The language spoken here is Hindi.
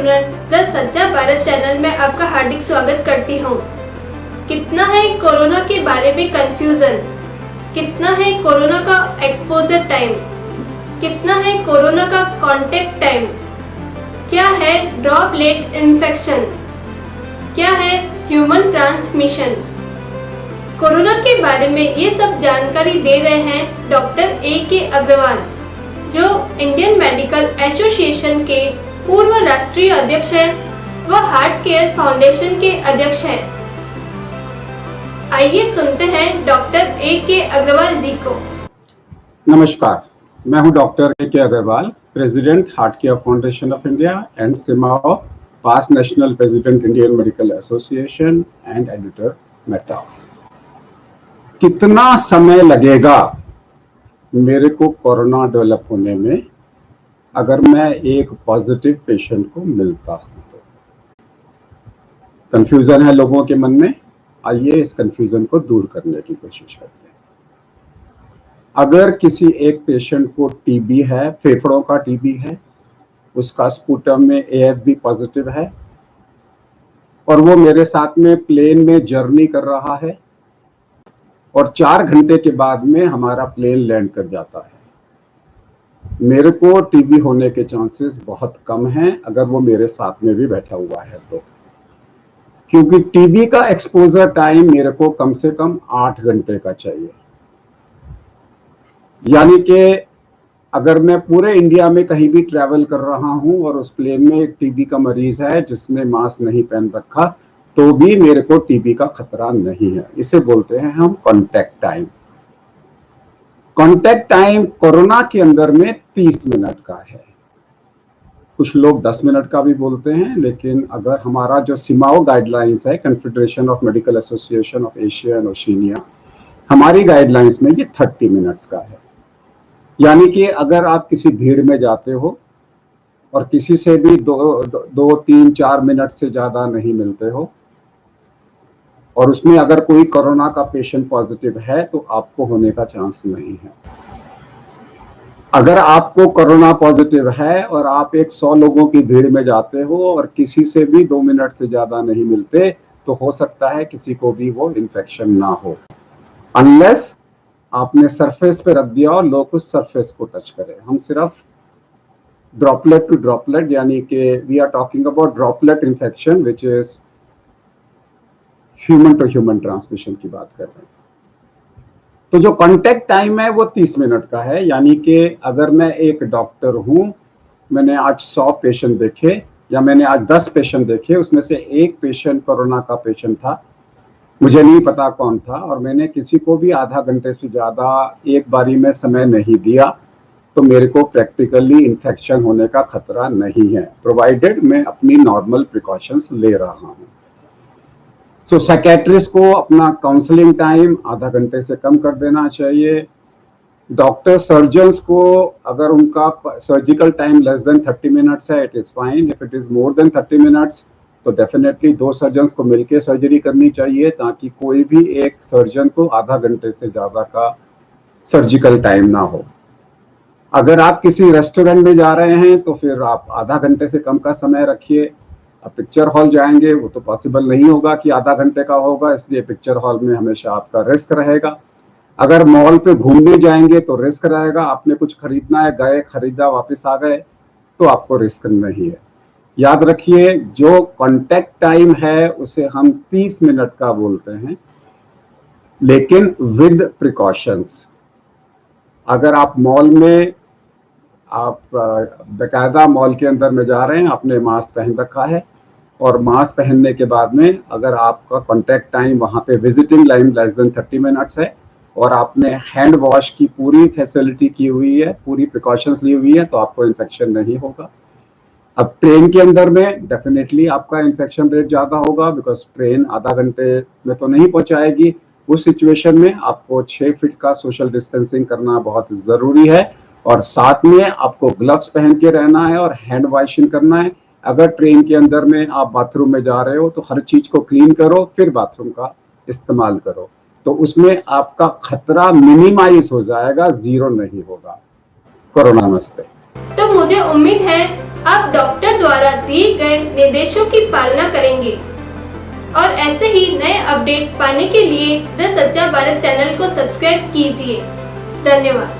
सिमरन द सच्चा भारत चैनल में आपका हार्दिक स्वागत करती हूँ। कितना है कोरोना के बारे में कंफ्यूजन, कितना है कोरोना का एक्सपोजर टाइम, कितना है कोरोना का कांटेक्ट टाइम, क्या है ड्रॉपलेट इन्फेक्शन, क्या है ह्यूमन ट्रांसमिशन। कोरोना के बारे में ये सब जानकारी दे रहे हैं डॉक्टर A.K. अग्रवाल, जो इंडियन मेडिकल एसोसिएशन के पूर्व राष्ट्रीय अध्यक्ष हैं व हार्ट केयर फाउंडेशन के अध्यक्ष हैं। आइए सुनते हैं डॉक्टर A.K. अग्रवाल जी को। नमस्कार, मैं हूं doctor A.K. Agarwal, president heart care foundation of India and सिमाओ, past national president Indian medical association and editor मेटॉक्स। कितना समय लगेगा मेरे को कोरोना डेवलप होने में अगर मैं एक पॉजिटिव पेशेंट को मिलता हूं तो? कंफ्यूजन है लोगों के मन में। आइए इस कंफ्यूजन को दूर करने की कोशिश करते हैं। अगर किसी एक पेशेंट को टीबी है, फेफड़ों का टीबी है, उसका स्पूटम में AFB पॉजिटिव है और वो मेरे साथ में प्लेन में जर्नी कर रहा है और 4 घंटे के बाद में हमारा प्लेन लैंड कर जाता है, मेरे को टीबी होने के चांसेस बहुत कम हैं अगर वो मेरे साथ में भी बैठा हुआ है तो। क्योंकि टीबी का एक्सपोजर टाइम मेरे को कम से कम 8 घंटे का चाहिए। यानी कि अगर मैं पूरे इंडिया में कहीं भी ट्रैवल कर रहा हूं और उस प्लेन में एक टीबी का मरीज है जिसने मास्क नहीं पहन रखा, तो भी मेरे को टीबी का खतरा नहीं है। इसे बोलते हैं हम contact time. Contact time corona के अंदर में 30 मिनट का है। कुछ लोग 10 मिनट का भी बोलते हैं, लेकिन अगर हमारा जो सिमाओ गाइडलाइंस है, confederation of medical association of Asia and Oceania, हमारी गाइडलाइंस में ये 30 मिनट्स का है। यानी कि अगर आप किसी भीड़ में जाते हो और किसी से भी 2, 3, 4 मिनट से ज्यादा नहीं मिलते हो और उसमें अगर कोई कोरोना का पेशेंट पॉजिटिव है तो आपको होने का चांस नहीं है। अगर आपको कोरोना पॉजिटिव है और आप 100 लोगों की भीड़ में जाते हो और किसी से भी 2 मिनट से ज्यादा नहीं मिलते, तो हो सकता है किसी को भी वो इन्फेक्शन ना हो, अनलेस आपने सरफेस पे रख दिया और लोग उस सरफेस को टच करें। हम सिर्फ ड्रॉपलेट टू ड्रॉपलेट, यानी कि we are talking about droplet infection which is human to human transmission की बात कर रहे हैं। तो जो कांटेक्ट टाइम है वो 30 मिनट का है। यानी कि अगर मैं एक डॉक्टर हूं, मैंने आज 100 पेशेंट देखे या मैंने आज 10 पेशेंट देखे, उसमें से एक पेशेंट कोरोना का पेशेंट था, मुझे नहीं पता कौन था, और मैंने किसी को भी आधा घंटे से ज्यादा एक बारी में समय नहीं दिया, तो मेरे को प्रैक्टिकली इन्फेक्शन होने का खतरा नहीं है, प्रोवाइडेड मैं अपनी नॉर्मल प्रिकॉशंस ले रहा हूं। सो साइकेट्रिस्ट को अपना काउंसलिंग टाइम आधा घंटे से कम कर देना चाहिए। डॉक्टर सर्जन्स को अगर उनका surgical time less than 30 minutes है, it is fine. If it is more than 30 minutes तो डेफिनेटली 2 सर्जन्स को मिलकर सर्जरी करनी चाहिए, ताकि कोई भी एक सर्जन को आधा घंटे से ज्यादा का सर्जिकल टाइम ना हो। अगर आप किसी रेस्टोरेंट में जा रहे हैं तो फिर आप आधा घंटे से कम का समय रखिए। अब पिक्चर हॉल जाएंगे वो तो पॉसिबल नहीं होगा कि आधा घंटे का होगा, इसलिए पिक्चर हॉल में हमेशा आपका रिस्क रहेगा। अगर मॉल पे घूमने जाएंगे तो रिस्क रहेगा, आपने कुछ खरीदना है, गए खरीदा वापस आ गए तो आपको रिस्क नहीं है। याद रखिए, जो कांटेक्ट टाइम है उसे हम 30 मिनट का बोलते हैं, लेकिन विद प्रिकॉशंस। अगर आप मॉल में, आप बेकायदा मॉल के अंदर में जा रहे हैं, आपने मास्क पहन रखा है और मास्क पहनने के बाद में अगर आपका कांटेक्ट टाइम वहां पे visiting line less than 30 minutes है और आपने हैंड वॉश की पूरी फैसिलिटी की हुई है, पूरी प्रिकॉशंस ली हुई है, तो आपको इन्फेक्शन नहीं होगा। अब ट्रेन के अंदर में डेफिनेटली आपका इन्फेक्शन रेट ज्यादा होगा, बिकॉज ट्रेन आधा घंटे में तो नहीं पहुंचाएगी। उस सिचुएशन में आपको 6 फीट का सोशल डिस्टेंसिंग करना बहुत जरूरी है और साथ में आपको ग्लव्स पहन के रहना है और हैंड वॉशिंग करना है। अगर ट्रेन के अंदर में आप बाथरूम में जा रहे हो तो हर चीज को क्लीन करो, फिर बाथरूम का इस्तेमाल करो, तो उसमें आपका खतरा मिनिमाइज हो जाएगा, 0 नहीं होगा। कोरोना नमस्ते। तो मुझे उम्मीद है आप डॉक्टर द्वारा दिए गए निर्देशों की पालना करेंगे और ऐसे ही नए अपडेट पाने के लिए द सच्चा भारत चैनल को सब्सक्राइब कीजिए। धन्यवाद।